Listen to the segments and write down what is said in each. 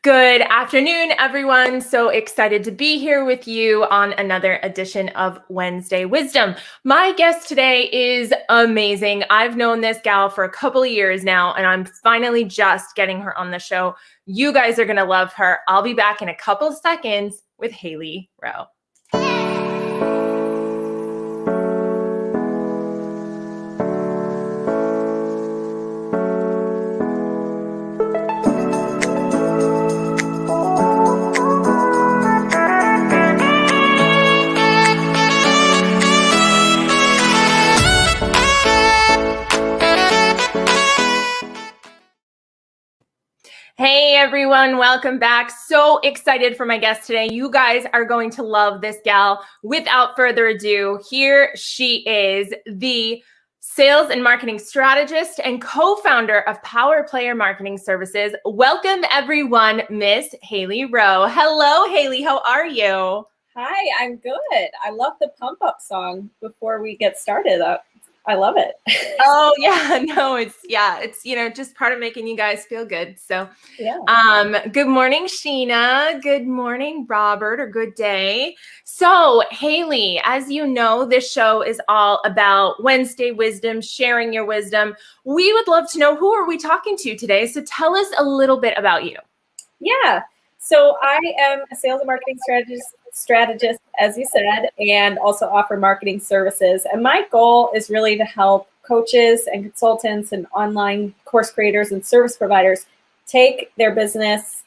Good afternoon, everyone. So excited to be here with you on another edition of Wednesday Wisdom. My guest today is amazing. I've known this gal for a couple of years now, and I'm finally just getting her on the show. You guys are going to love her. I'll be back in a couple of seconds with Hailey Rowe. Hey everyone, welcome back. So excited for my guest today. You guys are going to love this gal. Without further ado, here she is, the sales and marketing strategist and co-founder of Power Player Marketing Services. Welcome everyone, Miss Hailey Rowe. Hello, Hailey. How are you? Hi, I'm good. I love the pump up song before we get started. I love it. Oh yeah, no, it's just part of making you guys feel good. So Yeah. Good morning, Sheena. Good morning, Robert, or good day. So Hailey, as you know, this show is all about Wednesday wisdom, sharing your wisdom. We would love to know, who are we talking to today? So tell us a little bit about you. Yeah. So I am a sales and marketing strategist, as you said, and also offer marketing services. And my goal is really to help coaches and consultants and online course creators and service providers take their business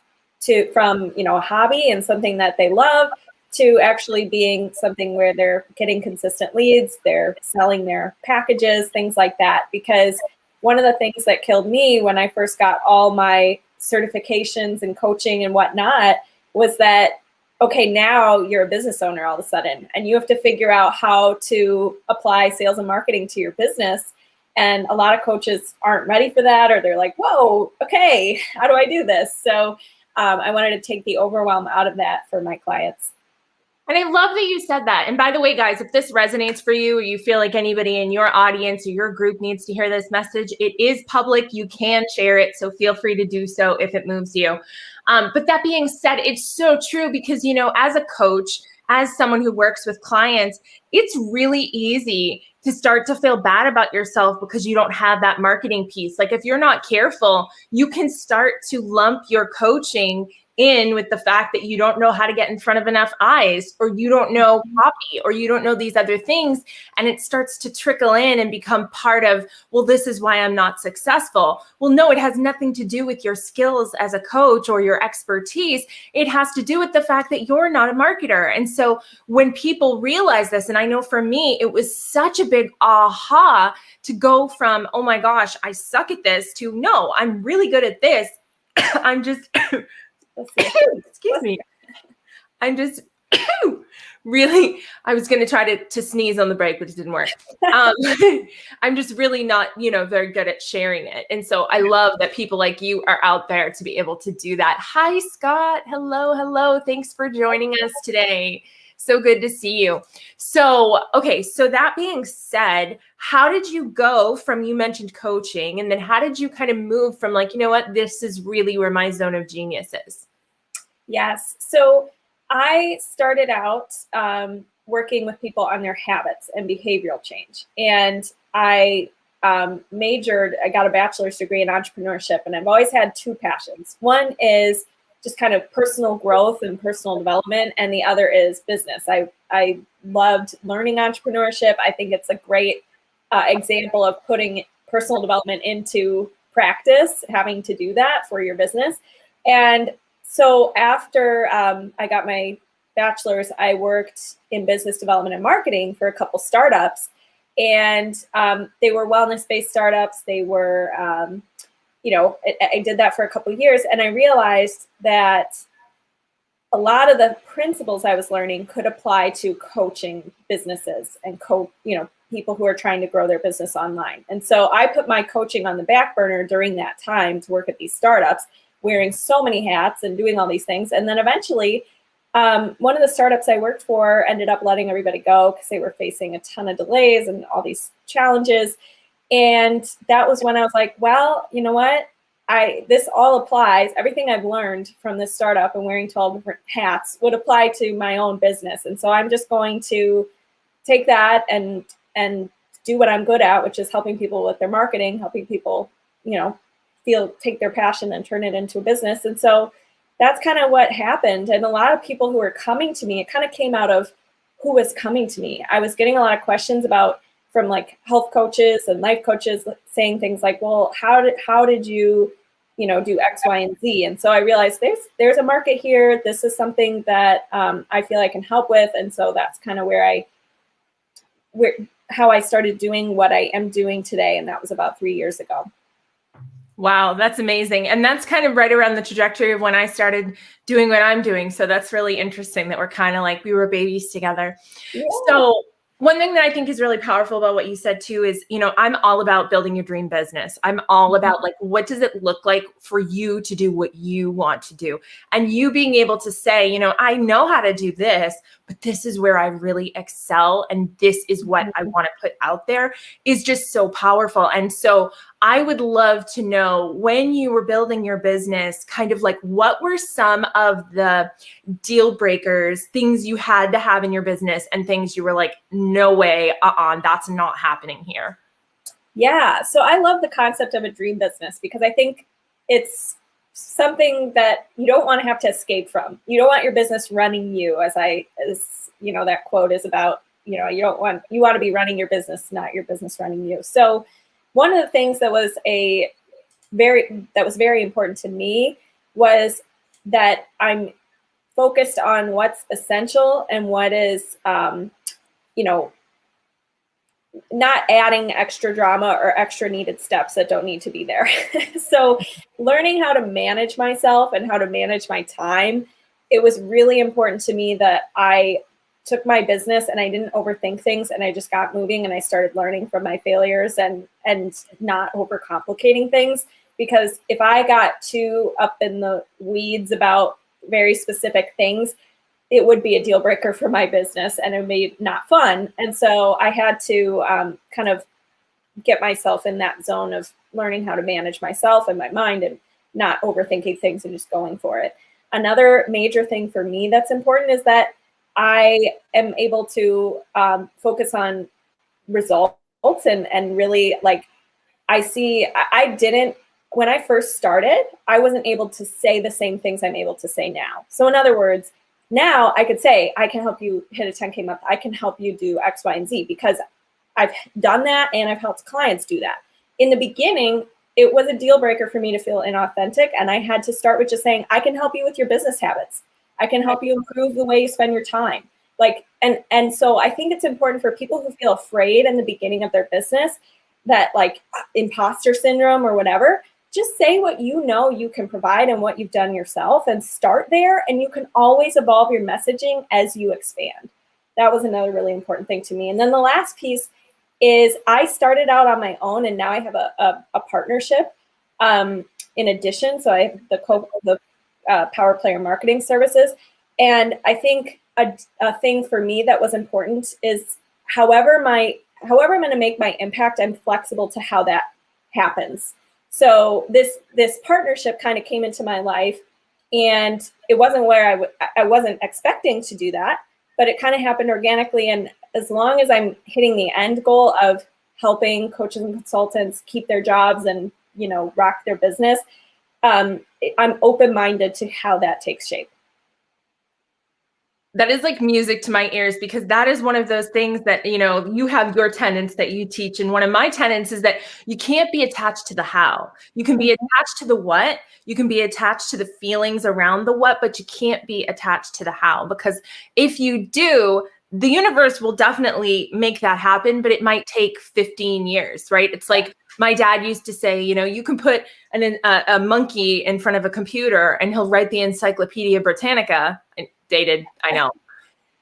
from a hobby and something that they love to actually being something where they're getting consistent leads, they're selling their packages, things like that. Because one of the things that killed me when I first got all my certifications and coaching and whatnot was that, okay, now you're a business owner all of a sudden, and you have to figure out how to apply sales and marketing to your business. And a lot of coaches aren't ready for that, or they're like, whoa, okay, how do I do this? So I wanted to take the overwhelm out of that for my clients. And I love that you said that. And by the way, guys, if this resonates for you, or you feel like anybody in your audience or your group needs to hear this message, it is public. You can share it. So feel free to do so if it moves you. But that being said, it's so true because, as a coach, as someone who works with clients, it's really easy to start to feel bad about yourself because you don't have that marketing piece. Like if you're not careful, you can start to lump your coaching in with the fact that you don't know how to get in front of enough eyes, or you don't know copy, or you don't know these other things. And it starts to trickle in and become part of, well, this is why I'm not successful. Well, no, it has nothing to do with your skills as a coach or your expertise. It has to do with the fact that you're not a marketer. And so when people realize this, and I know for me, it was such a big aha to go from, oh my gosh, I suck at this, to no, I'm really good at this. I'm just... Excuse me. I'm just really, I was going to try to sneeze on the break, but it didn't work. I'm just really not, very good at sharing it. And so I love that people like you are out there to be able to do that. Hi, Scott. Hello. Thanks for joining us today. So good to see you. So, okay. So that being said, how did you go from, you mentioned coaching, and then how did you kind of move from like, this is really where my zone of genius is? Yes. So I started out working with people on their habits and behavioral change. And I got a bachelor's degree in entrepreneurship. And I've always had two passions. One is just kind of personal growth and personal development. And the other is business. I loved learning entrepreneurship. I think it's a great example of putting personal development into practice, having to do that for your business. And so after I got my bachelor's, I worked in business development and marketing for a couple startups, and they were wellness-based startups. They were, I did that for a couple years, and I realized that a lot of the principles I was learning could apply to coaching businesses and people who are trying to grow their business online. And so I put my coaching on the back burner during that time to work at these startups, wearing so many hats and doing all these things. And then eventually, one of the startups I worked for ended up letting everybody go because they were facing a ton of delays and all these challenges. And that was when I was like, well, you know what? this all applies. Everything I've learned from this startup and wearing 12 different hats would apply to my own business. And so I'm just going to take that and do what I'm good at, which is helping people with their marketing, helping people, take their passion and turn it into a business. And so that's kind of what happened. And a lot of people who were coming to me, it kind of came out of who was coming to me. I was getting a lot of questions from like health coaches and life coaches saying things like, well, how did you, do X, Y, and Z? And so I realized there's a market here. This is something that I feel I can help with. And so that's kind of how I started doing what I am doing today. And that was about 3 years ago. Wow, that's amazing. And that's kind of right around the trajectory of when I started doing what I'm doing. So that's really interesting that we're kind of like we were babies together. Yeah. So one thing that I think is really powerful about what you said too is, I'm all about building your dream business. I'm all about like, what does it look like for you to do what you want to do? And you being able to say, I know how to do this, but this is where I really excel. And this is what I want to put out there is just so powerful. And so I would love to know when you were building your business, kind of like what were some of the deal breakers, things you had to have in your business and things you were like, no way, that's not happening here. Yeah. So I love the concept of a dream business because I think it's something that you don't want to have to escape from. You don't want your business running you, as that quote is about, you want to be running your business, not your business running you. So one of the things that was very important to me was that I'm focused on what's essential and what is, not adding extra drama or extra needed steps that don't need to be there. So learning how to manage myself and how to manage my time, it was really important to me that I took my business and I didn't overthink things and I just got moving and I started learning from my failures and not overcomplicating things. Because if I got too up in the weeds about very specific things, it would be a deal breaker for my business and it would be not fun. And so I had to kind of get myself in that zone of learning how to manage myself and my mind and not overthinking things and just going for it. Another major thing for me that's important is that I am able to focus on results and really like, when I first started, I wasn't able to say the same things I'm able to say now. So in other words, now I could say, I can help you hit a 10K month. I can help you do X, Y, and Z because I've done that and I've helped clients do that. In the beginning, it was a deal breaker for me to feel inauthentic. And I had to start with just saying, I can help you with your business habits. I can help you improve the way you spend your time. And so I think it's important for people who feel afraid in the beginning of their business, that like imposter syndrome or whatever, just say what you can provide and what you've done yourself and start there. And you can always evolve your messaging as you expand. That was another really important thing to me. And then the last piece is I started out on my own and now I have a partnership in addition. So I have the Power Player Marketing Services. And I think a thing for me that was important is however I'm going to make my impact, I'm flexible to how that happens. So this partnership kind of came into my life and it wasn't where I wasn't expecting to do that, but it kind of happened organically. And as long as I'm hitting the end goal of helping coaches and consultants keep their jobs and, rock their business, I'm open-minded to how that takes shape. That is like music to my ears because that is one of those things that, you have your tenets that you teach. And one of my tenets is that you can't be attached to the how. You can be attached to the what, you can be attached to the feelings around the what, but you can't be attached to the how, because if you do, the universe will definitely make that happen, but it might take 15 years, right? It's like my dad used to say, you can put a monkey in front of a computer and he'll write the Encyclopedia Britannica, dated, I know,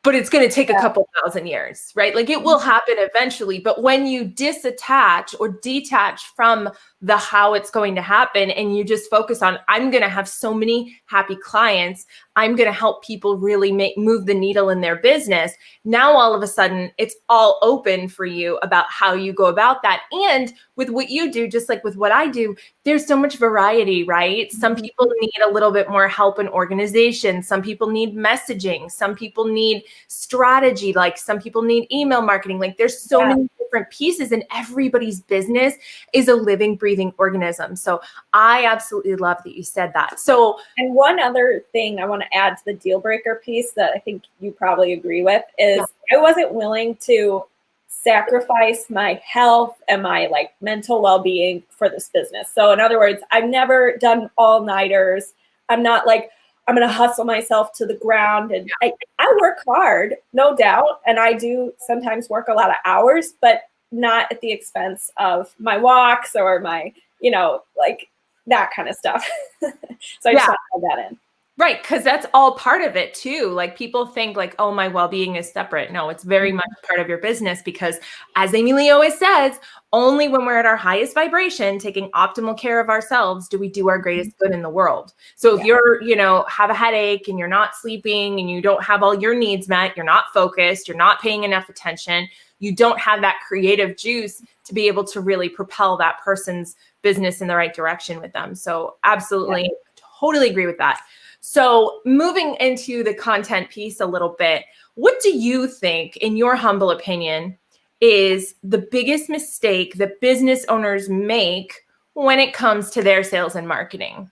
but it's going to take a couple thousand years, right? Like it will happen eventually. But when you disattach or detach from the how it's going to happen. And you just focus on, I'm going to have so many happy clients. I'm going to help people really move the needle in their business. Now, all of a sudden, it's all open for you about how you go about that. And with what you do, just like with what I do, there's so much variety, right? Some people need a little bit more help in organization. Some people need messaging. Some people need strategy. Like some people need email marketing. Like there's so many different pieces, and everybody's business is a living, breathing organism. So I absolutely love that you said that. So, and one other thing I want to add to the deal breaker piece that I think you probably agree with is I wasn't willing to sacrifice my health and my like mental well-being for this business. So in other words, I've never done all-nighters. I'm not like, I'm going to hustle myself to the ground. And I work hard, no doubt. And I do sometimes work a lot of hours, but not at the expense of my walks or my, you know, like that kind of stuff. So I just want to add that in. Right, because that's all part of it too. Like people think like, oh, my well-being is separate. No, it's very much part of your business because as AmyLee always says, only when we're at our highest vibration, taking optimal care of ourselves, do we do our greatest good in the world. So if you're, you know, have a headache and you're not sleeping and you don't have all your needs met, you're not focused, you're not paying enough attention, you don't have that creative juice to be able to really propel that person's business in the right direction with them. So absolutely, totally agree with that. So moving into the content piece a little bit, what do you think, in your humble opinion, is the biggest mistake that business owners make when it comes to their sales and marketing?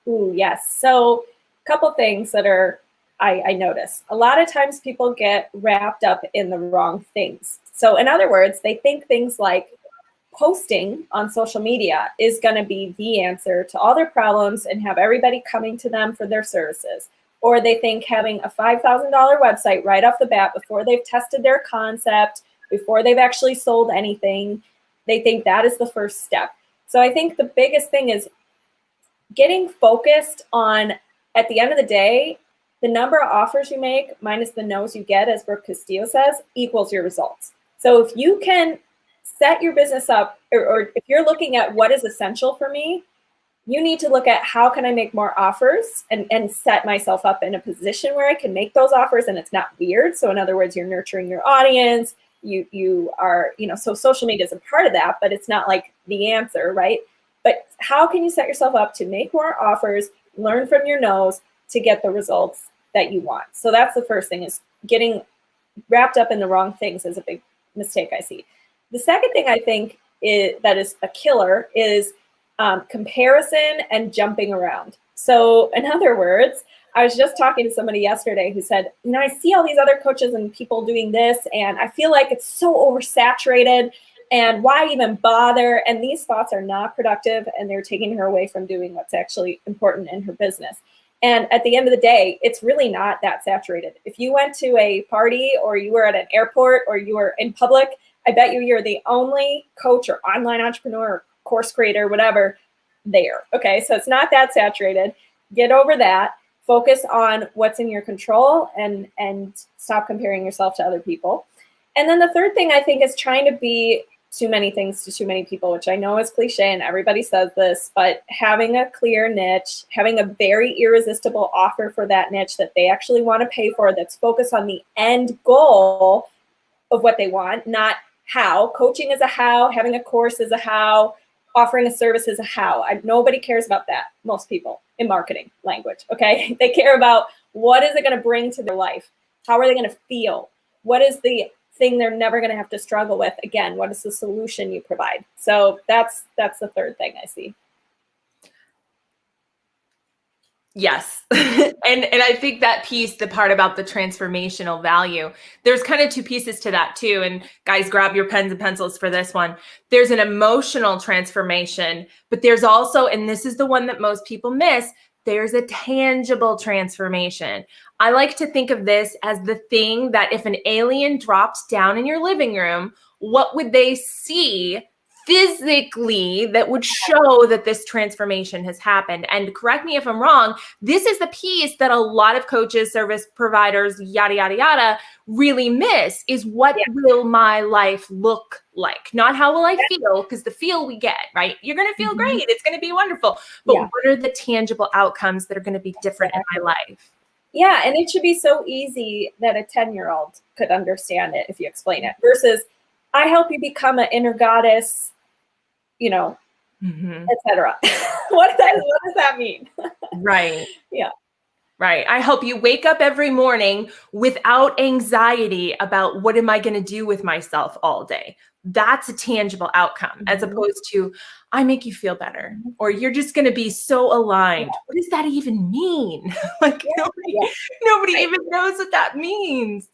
Ooh, yes. So a couple things that are, I notice. A lot of times people get wrapped up in the wrong things. So in other words, they think things like posting on social media is going to be the answer to all their problems and have everybody coming to them for their services. Or they think having a $5,000 website right off the bat before they've tested their concept, before they've actually sold anything, they think that is the first step. So I think the biggest thing is getting focused on, at the end of the day, the number of offers you make minus the no's you get, as Brooke Castillo says, equals your results. So if you can set your business up, or if you're looking at what is essential for me, you need to look at how can I make more offers and set myself up in a position where I can make those offers and it's not weird. So in other words, you're nurturing your audience. You are, you know, so social media is a part of that, but it's not like the answer, right? But how can you set yourself up to make more offers, learn from your no's to get the results that you want? So that's the first thing, is getting wrapped up in the wrong things is a big mistake I see. The second thing I think that is a killer is comparison and jumping around. So in other words, I was just talking to somebody yesterday who said, you know, I see all these other coaches and people doing this, and I feel like it's so oversaturated, and why even bother? And these thoughts are not productive, and they're taking her away from doing what's actually important in her business. And at the end of the day, it's really not that saturated. If you went to a party or you were at an airport or you were in public, I bet you're the only coach or online entrepreneur or course creator, whatever, there. Okay, so it's not that saturated. Get over that. Focus on what's in your control and stop comparing yourself to other people. And then the third thing I think is trying to be too many things to too many people, which I know is cliche and everybody says this, but having a clear niche, having a very irresistible offer for that niche that they actually want to pay for, that's focused on the end goal of what they want, not how. Coaching is a how, having a course is a how, offering a service is a how. Nobody cares about that, most people, in marketing language, okay? They care about what is it going to bring to their life? How are they going to feel? What is the thing they're never going to have to struggle with? Again, what is the solution you provide? So that's the third thing I see. Yes. And I think that piece, the part about the transformational value, there's kind of two pieces to that too. And guys, grab your pens and pencils for this one. There's an emotional transformation, but there's also, and this is the one that most people miss, there's a tangible transformation. I like to think of this as the thing that if an alien dropped down in your living room, what would they see physically that would show that this transformation has happened. And correct me if I'm wrong, this is the piece that a lot of coaches, service providers, yada, yada, yada, really miss is what will my life look like? Not how will I feel, because the feel we get, right? You're going to feel great. It's going to be wonderful. But what are the tangible outcomes that are going to be different in my life? Yeah, and it should be so easy that a 10-year-old could understand it if you explain it, versus I help you become an inner goddess, you know, etc. What does that mean? Right. Yeah. Right. I help you wake up every morning without anxiety about what am I going to do with myself all day. That's a tangible outcome, as opposed to I make you feel better, or you're just going to be so aligned. What does that even mean? Like nobody even knows what that means.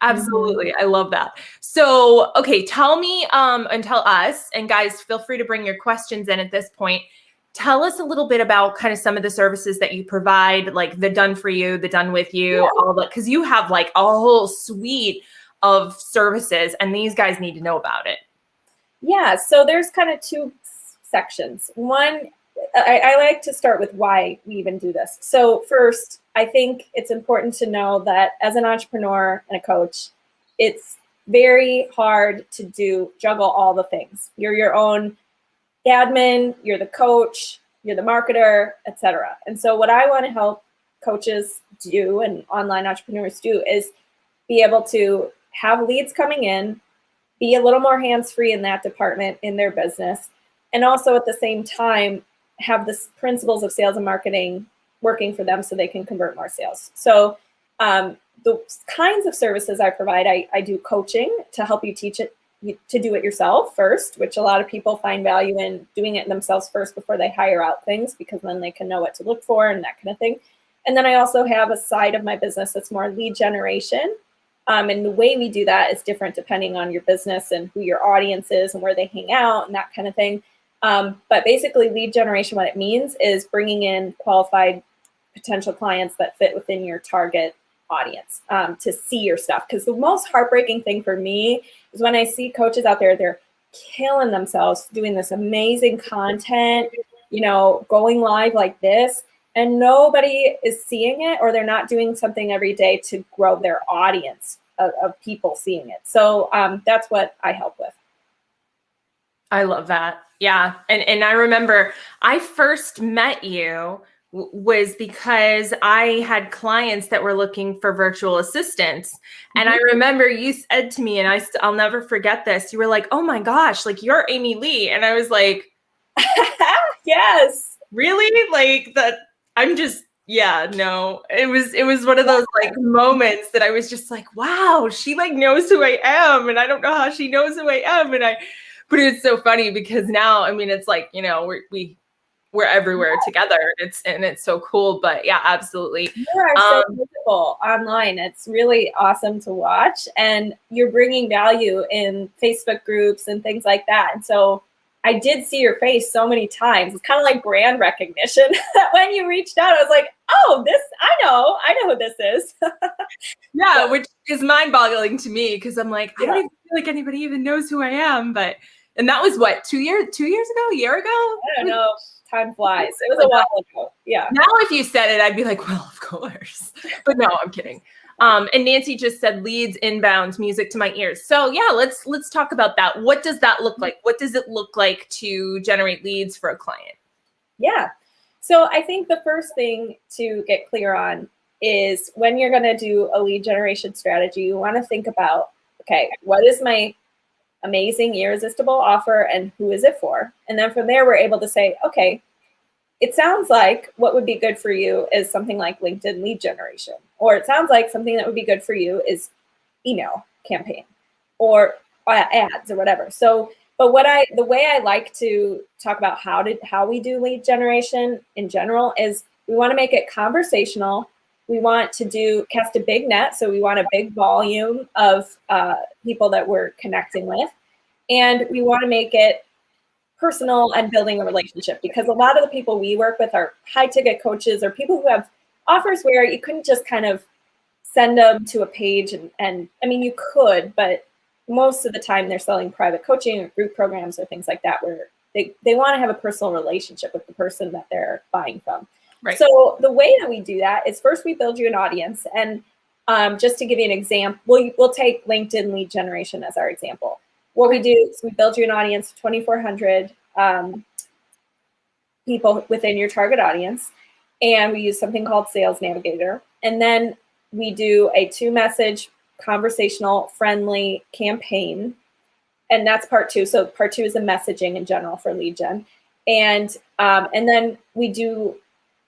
Absolutely. I love that. So, okay, tell me and tell us, and guys, feel free to bring your questions in at this point. Tell us a little bit about kind of some of the services that you provide, like the done for you, the done with you, all that, because you have like a whole suite of services and these guys need to know about it. Yeah, so there's kind of two sections. One, I like to start with why we even do this. So first, I think it's important to know that as an entrepreneur and a coach, it's very hard to juggle all the things. You're your own admin, you're the coach, you're the marketer, etc. And so what I want to help coaches do and online entrepreneurs do is be able to have leads coming in, be a little more hands-free in that department in their business, and also at the same time have the principles of sales and marketing working for them so they can convert more sales. So the kinds of services I provide, I do coaching to help you teach it to do it yourself first, which a lot of people find value in doing it themselves first before they hire out things, because then they can know what to look for and that kind of thing. And then I also have a side of my business that's more lead generation. And the way we do that is different depending on your business and who your audience is and where they hang out and that kind of thing. But basically lead generation, what it means is bringing in qualified potential clients that fit within your target audience to see your stuff. Because the most heartbreaking thing for me is when I see coaches out there, they're killing themselves doing this amazing content, you know, going live like this, and nobody is seeing it, or they're not doing something every day to grow their audience of people seeing it. So that's what I help with. I love that. Yeah. And I remember I first met you was because I had clients that were looking for virtual assistants. And I remember you said to me, and I'll never forget this. You were like, oh my gosh, like you're AmyLee. And I was like, yes, really? Like that. I'm just, yeah, no, it was one of those like moments that I was just like, wow, she like knows who I am. And I don't know how she knows who I am. But it's so funny because now, I mean, it's like, you know, we're everywhere together. It's so cool. But yeah, absolutely. You are so visible online. It's really awesome to watch, and you're bringing value in Facebook groups and things like that. And so I did see your face so many times. It's kind of like brand recognition. When you reached out, I was like, oh, I know who this is. Yeah, which is mind-boggling to me because I'm like, I don't even feel like anybody even knows who I am. And that was what, 2 years ago, a year ago? I don't know. Time flies. It was a while ago. Yeah. Now, if you said it, I'd be like, well, of course. But no, I'm kidding. And Nancy just said leads, inbounds, music to my ears. So yeah, let's talk about that. What does that look like? What does it look like to generate leads for a client? Yeah. So I think the first thing to get clear on is when you're going to do a lead generation strategy, you want to think about, okay, what is my amazing, irresistible offer and who is it for? And then from there, we're able to say, okay, it sounds like what would be good for you is something like LinkedIn lead generation, or it sounds like something that would be good for you is email campaign or ads or whatever. So, but the way I like to talk about how we do lead generation in general is we want to make it conversational. We want to cast a big net. So we want a big volume of people that we're connecting with. And we want to make it personal and building a relationship, because a lot of the people we work with are high ticket coaches or people who have offers where you couldn't just kind of send them to a page. And I mean, you could, but most of the time they're selling private coaching or group programs or things like that, where they want to have a personal relationship with the person that they're buying from. Right. So the way that we do that is first we build you an audience. And just to give you an example, we'll take LinkedIn lead generation as our example. What we do is we build you an audience of 2,400 people within your target audience. And we use something called Sales Navigator. And then we do a 2-message conversational friendly campaign. And that's part 2. So part 2 is the messaging in general for lead gen. And then we do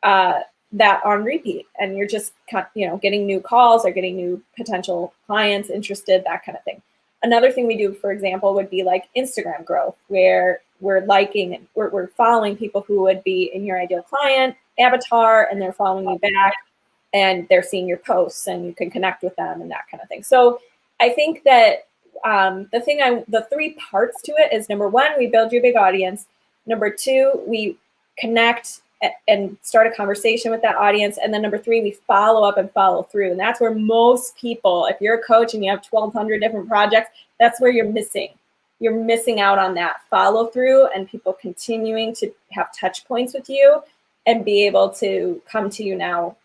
that on repeat. And you're just, getting new calls or getting new potential clients interested, that kind of thing. Another thing we do, for example, would be like Instagram growth, where we're liking and we're following people who would be in your ideal client avatar, and they're following you back and they're seeing your posts and you can connect with them and that kind of thing. So I think that the 3 parts to it is, number 1, we build you a big audience. Number 2, we connect and start a conversation with that audience. And then number 3, we follow up and follow through. And that's where most people, if you're a coach and you have 1,200 different projects, that's where you're missing. You're missing out on that follow through and people continuing to have touch points with you and be able to come to you now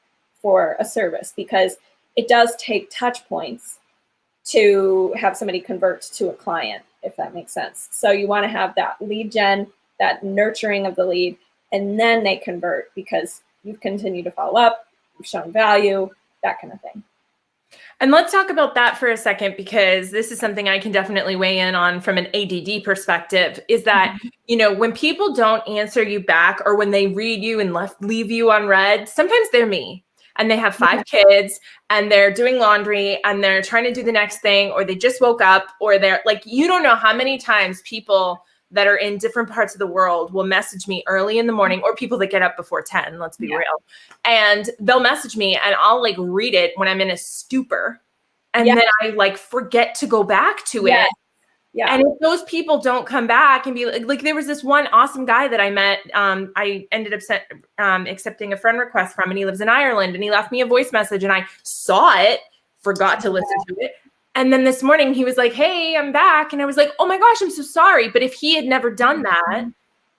for a service, because it does take touch points to have somebody convert to a client, if that makes sense. So you want to have that lead gen, that nurturing of the lead, and then they convert because you've continued to follow up, you've shown value, that kind of thing. And let's talk about that for a second, because this is something I can definitely weigh in on from an ADD perspective, is that, when people don't answer you back, or when they read you and leave you unread, sometimes they're me and they have 5 kids and they're doing laundry and they're trying to do the next thing, or they just woke up, or they're like, you don't know how many times people that are in different parts of the world will message me early in the morning, or people that get up before 10, let's be real. And they'll message me and I'll like read it when I'm in a stupor. And then I forget to go back to it. Yeah. And if those people don't come back and be like, there was this one awesome guy that I met. I ended up accepting a friend request from, and he lives in Ireland, and he left me a voice message and I saw it, forgot to listen to it. And then this morning he was like, hey, I'm back. And I was like, oh my gosh, I'm so sorry. But if he had never done that,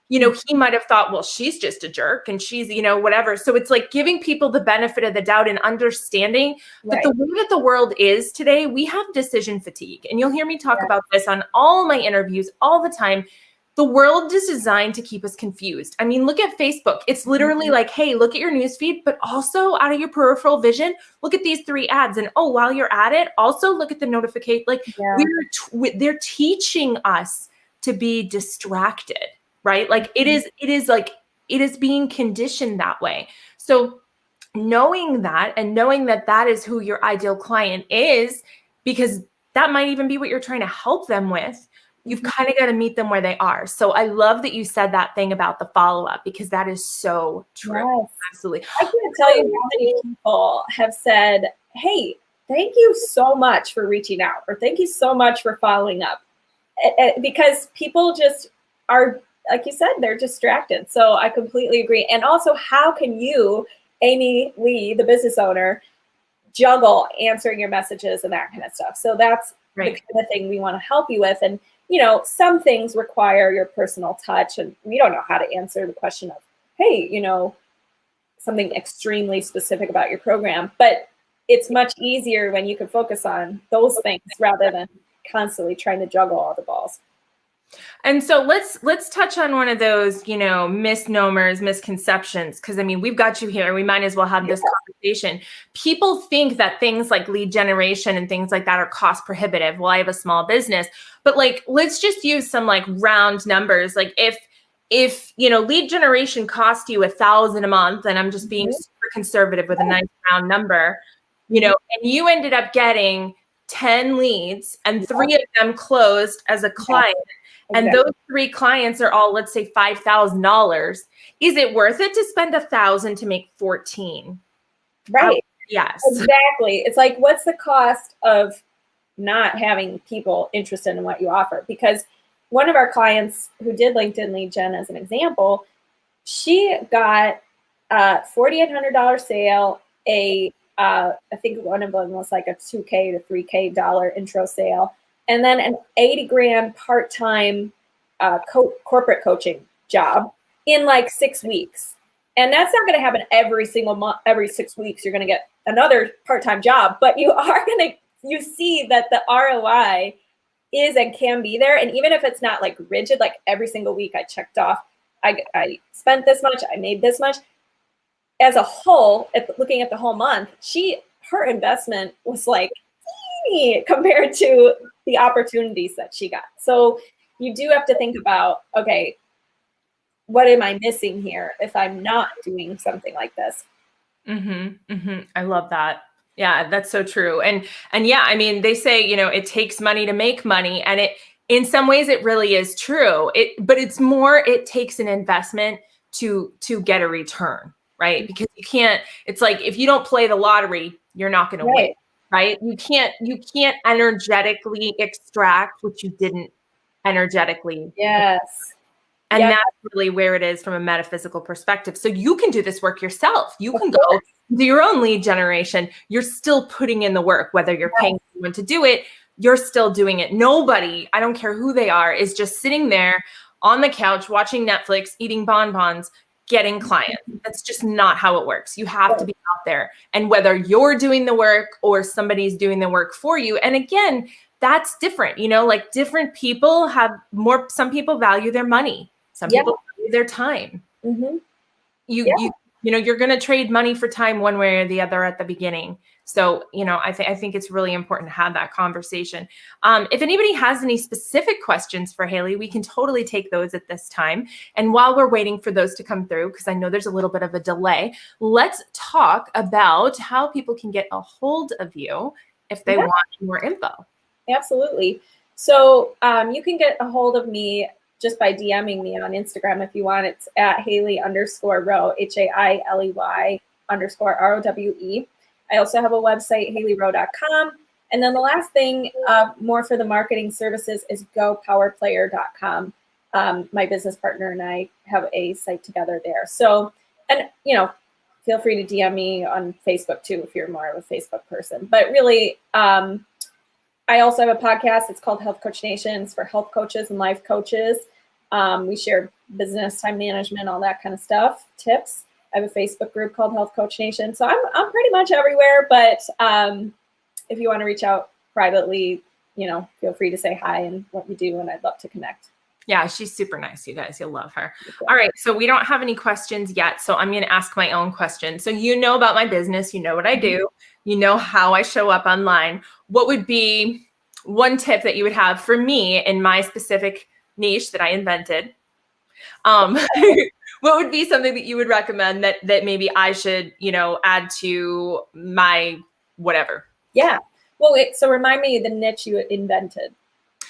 he might have thought, well, she's just a jerk and she's, whatever. So it's like giving people the benefit of the doubt and understanding that the way that the world is today, we have decision fatigue. And you'll hear me talk about this on all my interviews all the time. The world is designed to keep us confused. I mean, look at Facebook. It's literally like, hey, look at your newsfeed, but also out of your peripheral vision, look at these 3 ads. And while you're at it, also look at the notification. Like they're teaching us to be distracted, right? Like it is being conditioned that way. So knowing that, and knowing that that is who your ideal client is, because that might even be what you're trying to help them with, you've kind of got to meet them where they are. So I love that you said that thing about the follow-up, because that is so true. Yes. Absolutely. I can't tell you how many people have said, hey, thank you so much for reaching out, or thank you so much for following up. Because people just are, like you said, they're distracted. So I completely agree. And also, how can you, AmyLee, the business owner, juggle answering your messages and that kind of stuff? So that's the kind of thing we want to help you with. And some things require your personal touch, and we don't know how to answer the question of, hey, something extremely specific about your program. But it's much easier when you can focus on those things rather than constantly trying to juggle all the balls. And so let's touch on one of those, misnomers, misconceptions, because I mean, we've got you here. We might as well have this conversation. People think that things like lead generation and things like that are cost prohibitive. Well, I have a small business, but let's just use some round numbers. Like if lead generation cost you $1,000 a month, and I'm just being super conservative with a nice round number, and you ended up getting 10 leads and 3 of them closed as a client. And those 3 clients are all, let's say, $5,000. Is it worth it to spend $1,000 to make 14? Right. Yes. Exactly. It's like, what's the cost of not having people interested in what you offer? Because one of our clients who did LinkedIn lead gen, as an example, she got a $4,800 sale, I think one of them was like a $2K to $3K intro sale. and then an 80 grand part-time corporate coaching job in like 6 weeks. And that's not going to happen every single month. Every 6 weeks, you're going to get another part-time job, but you are going to, you see that the ROI is and can be there. And even if it's not like rigid, like every single week I checked off, I spent this much, I made this much. As a whole, looking at the whole month, her investment was like teeny compared to the opportunities that she got. So you do have to think about, okay, what am I missing here if I'm not doing something like this? I love that. Yeah, that's so true. And yeah, I mean, they say, it takes money to make money, and in some ways it really is true. But it's more, it takes an investment to get a return, right? Because you can't, it's like, if you don't play the lottery, you're not going to win, right? You can't energetically extract what you didn't energetically. Yes. And that's really where it is from a metaphysical perspective. So you can do this work yourself. You can go do your own lead generation. You're still putting in the work, whether you're paying someone to do it, you're still doing it. Nobody, I don't care who they are, is just sitting there on the couch, watching Netflix, eating bonbons, getting clients. That's just not how it works. You have to be out there. And whether you're doing the work or somebody's doing the work for you. And again, that's different. Like different people have more, some people value their money. Some people value their time. You're going to trade money for time one way or the other at the beginning. So, I think it's really important to have that conversation. If anybody has any specific questions for Hailey, we can totally take those at this time. And while we're waiting for those to come through, because I know there's a little bit of a delay, let's talk about how people can get a hold of you if they want more info. Absolutely. So you can get a hold of me just by DMing me on Instagram if you want. It's at Hailey_Rowe, HAILEY_ROWE. I also have a website, HaileyRowe.com. And then the last thing, more for the marketing services, is GoPowerPlayer.com. My business partner and I have a site together there. So, and feel free to DM me on Facebook too if you're more of a Facebook person. But really, I also have a podcast. It's called Health Coach Nation. It's for health coaches and life coaches. We share business, time management, all that kind of stuff, tips. I have a Facebook group called Health Coach Nation. So I'm pretty much everywhere. But if you want to reach out privately, feel free to say hi and what you do, and I'd love to connect. Yeah, she's super nice, you guys. You'll love her. All right. So we don't have any questions yet. So I'm going to ask my own question. So about my business. You know what I do. You know how I show up online. What would be one tip that you would have for me in my specific niche that I invented? What would be something that you would recommend that maybe I should, add to my whatever? Yeah. Well, so remind me the niche you invented.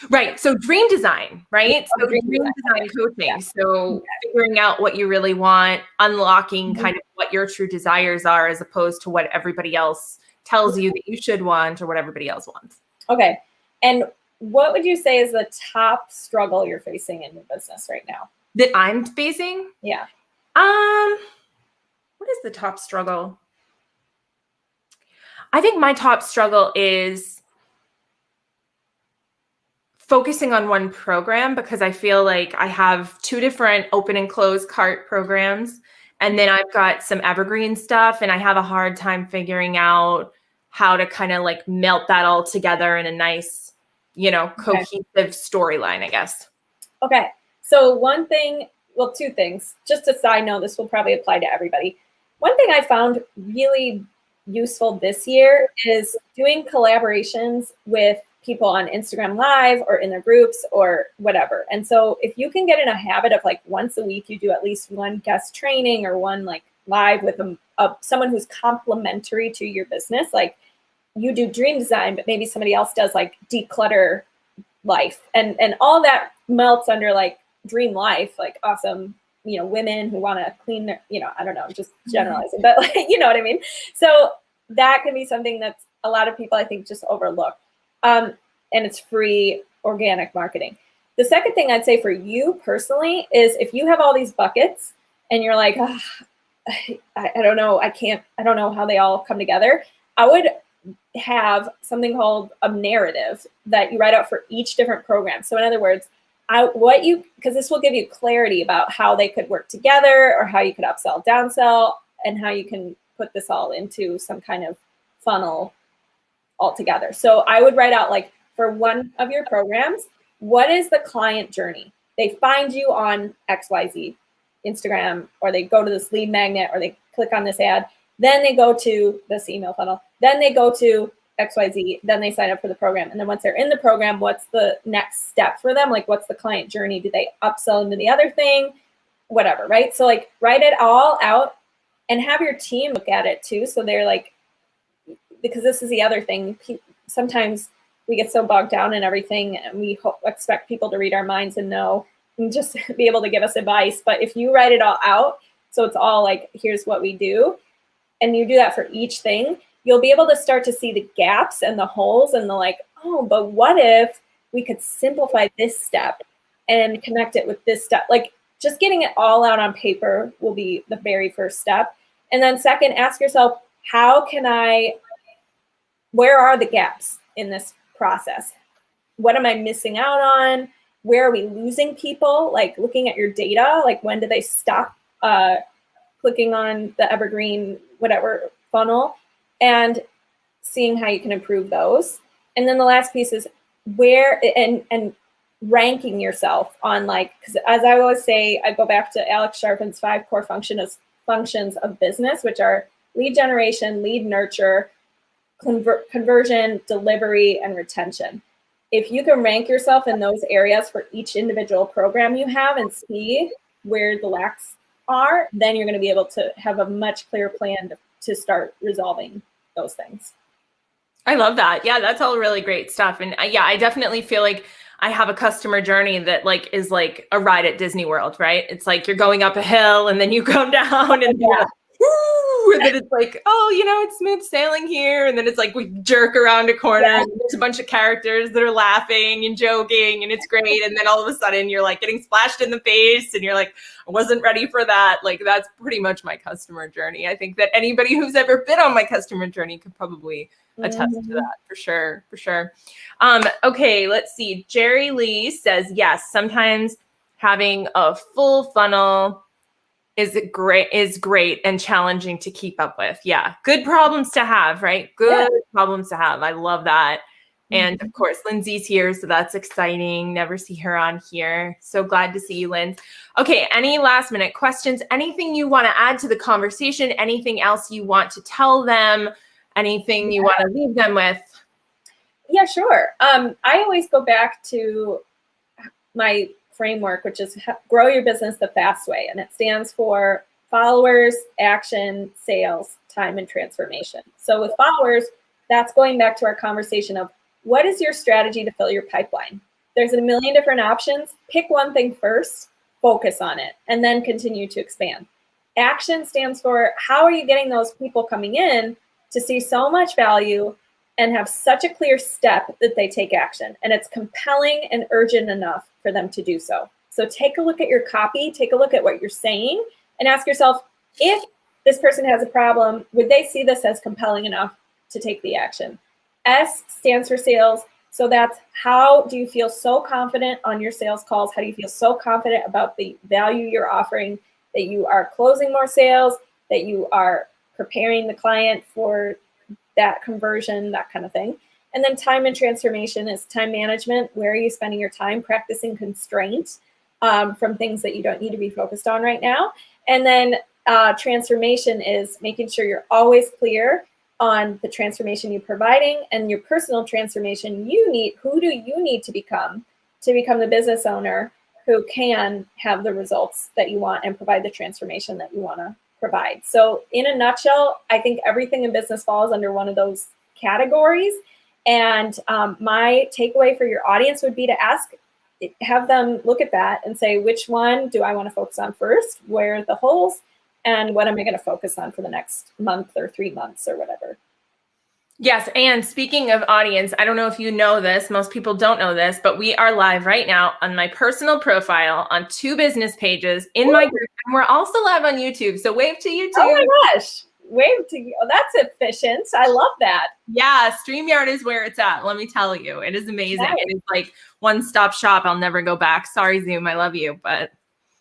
Right. So dream design, right? So dream design coaching. Yeah. So figuring out what you really want, unlocking kind of what your true desires are, as opposed to what everybody else tells you that you should want or what everybody else wants. Okay. And what would you say is the top struggle you're facing in your business right now? That I'm facing? Yeah. What is the top struggle? I think my top struggle is focusing on one program, because I feel like I have 2 different open and closed cart programs. And then I've got some evergreen stuff, and I have a hard time figuring out how to kind of like melt that all together in a nice, cohesive storyline, I guess. Okay. So one thing, well, 2 things, just a side note, this will probably apply to everybody. One thing I found really useful this year is doing collaborations with people on Instagram Live or in their groups or whatever. And so if you can get in a habit of like once a week, you do at least one guest training or one like live with someone who's complementary to your business. Like you do dream design, but maybe somebody else does like declutter life, and all that melts under like dream life, like awesome, women who want to clean their, I don't know, just generalizing, but like, you know what I mean? So that can be something that's a lot of people, I think, just overlook. And it's free organic marketing. The second thing I'd say for you personally is if you have all these buckets and you're like, I don't know, I don't know how they all come together. I would have something called a narrative that you write out for each different program. So in other words, because this will give you clarity about how they could work together or how you could upsell, downsell, and how you can put this all into some kind of funnel altogether. So I would write out, like, for one of your programs, what is the client journey? They find you on XYZ, Instagram, or they go to this lead magnet, or they click on this ad, then they go to this email funnel, then they go to XYZ, then they sign up for the program. And then once they're in the program, what's the next step for them? Like, what's the client journey? Do they upsell into the other thing? Whatever, right? So like, write it all out and have your team look at it too. So they're like, because this is the other thing, sometimes we get so bogged down in everything and we expect people to read our minds and know and just be able to give us advice. But if you write it all out, so it's all like, here's what we do, and you do that for each thing, you'll be able to start to see the gaps and the holes and the like, oh, but what if we could simplify this step and connect it with this step? Like, just getting it all out on paper will be the very first step. And then second, ask yourself, where are the gaps in this process? What am I missing out on? Where are we losing people? Like, looking at your data, like, when do they stop clicking on the evergreen, whatever funnel, and seeing how you can improve those. And then the last piece is and ranking yourself on, like, because as I always say, I go back to Alex Sharpen's 5 core functions of business, which are lead generation, lead nurture, conversion, delivery, and retention. If you can rank yourself in those areas for each individual program you have and see where the lacks are, then you're going to be able to have a much clearer plan to start resolving those things. I love that. Yeah, that's all really great stuff. And yeah, I definitely feel like I have a customer journey that like is like a ride at Disney World, right? It's like you're going up a hill and then you come down and you're like, woo! And then it's like, oh, it's smooth sailing here. And then it's like we jerk around a corner and there's a bunch of characters that are laughing and joking and it's great. And then all of a sudden you're like getting splashed in the face and you're like, I wasn't ready for that. Like, that's pretty much my customer journey. I think that anybody who's ever been on my customer journey could probably attest to that for sure. Okay, let's see. Jerry Lee says, yes, sometimes having a full funnel is great and challenging to keep up with. Yeah. Good problems to have, right? Good problems to have. I love that. And of course, Lindsay's here, so that's exciting. Never see her on here. So glad to see you, Linz. Okay, any last minute questions? Anything you want to add to the conversation? Anything else you want to tell them? Anything you want to leave them with? Yeah, sure. I always go back to my framework, which is grow your business the fast way. And it stands for followers, action, sales, time, and transformation. So with followers, that's going back to our conversation of what is your strategy to fill your pipeline? There's a million different options. Pick one thing first, focus on it, and then continue to expand. Action stands for how are you getting those people coming in to see so much value and have such a clear step that they take action. And it's compelling and urgent enough for them to do so. So take a look at your copy, take a look at what you're saying, and ask yourself, if this person has a problem, would they see this as compelling enough to take the action? S stands for sales. So that's how do you feel so confident on your sales calls? How do you feel so confident about the value you're offering, that you are closing more sales, that you are preparing the client for that conversion, that kind of thing. And then time and transformation is time management. Where are you spending your time? Practicing constraint from things that you don't need to be focused on right now. And then transformation is making sure you're always clear on the transformation you're providing and your personal transformation you need. Who do you need to become the business owner who can have the results that you want and provide the transformation that you want to provide? So in a nutshell, I think everything in business falls under one of those categories. And my takeaway for your audience would be to have them look at that and say, which one do I want to focus on first? Where are the holes? And what am I going to focus on for the next month or 3 months or whatever? Yes. And speaking of audience, I don't know if you know this, most people don't know this, but we are live right now on my personal profile on 2 business pages in my group. And we're also live on YouTube. So wave to YouTube. Oh my gosh. wave to you. Oh, that's efficient. I love that. Yeah, StreamYard is where it's at. Let me tell you, it is amazing. Nice. It is like one-stop shop. I'll never go back. Sorry, Zoom. I love you, but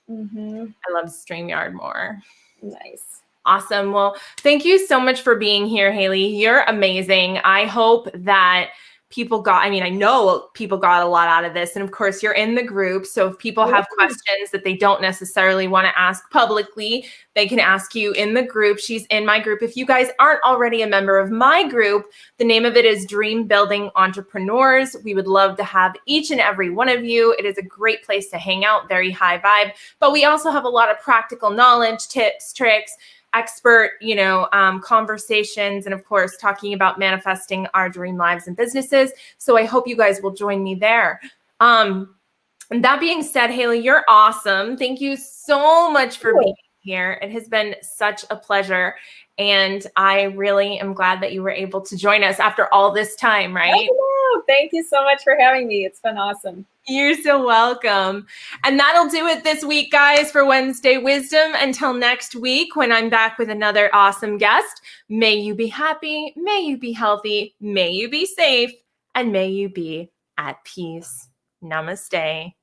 I love StreamYard more. Nice. Awesome. Well, thank you so much for being here, Hailey. You're amazing. I hope that people got, I know people got a lot out of this. And of course, you're in the group. So if people have questions that they don't necessarily want to ask publicly, they can ask you in the group. She's in my group. If you guys aren't already a member of my group, the name of it is Dream Building Entrepreneurs. We would love to have each and every one of you. It is a great place to hang out, very high vibe. But we also have a lot of practical knowledge, tips, tricks, expert, conversations, and of course, talking about manifesting our dream lives and businesses. So I hope you guys will join me there. And that being said, Hailey, you're awesome. Thank you so much for being here. It has been such a pleasure. And I really am glad that you were able to join us after all this time, right? Oh, thank you so much for having me. It's been awesome. You're so welcome. And that'll do it this week, guys, for Wednesday Wisdom. Until next week, when I'm back with another awesome guest, may you be happy, may you be healthy, may you be safe, and may you be at peace. Namaste.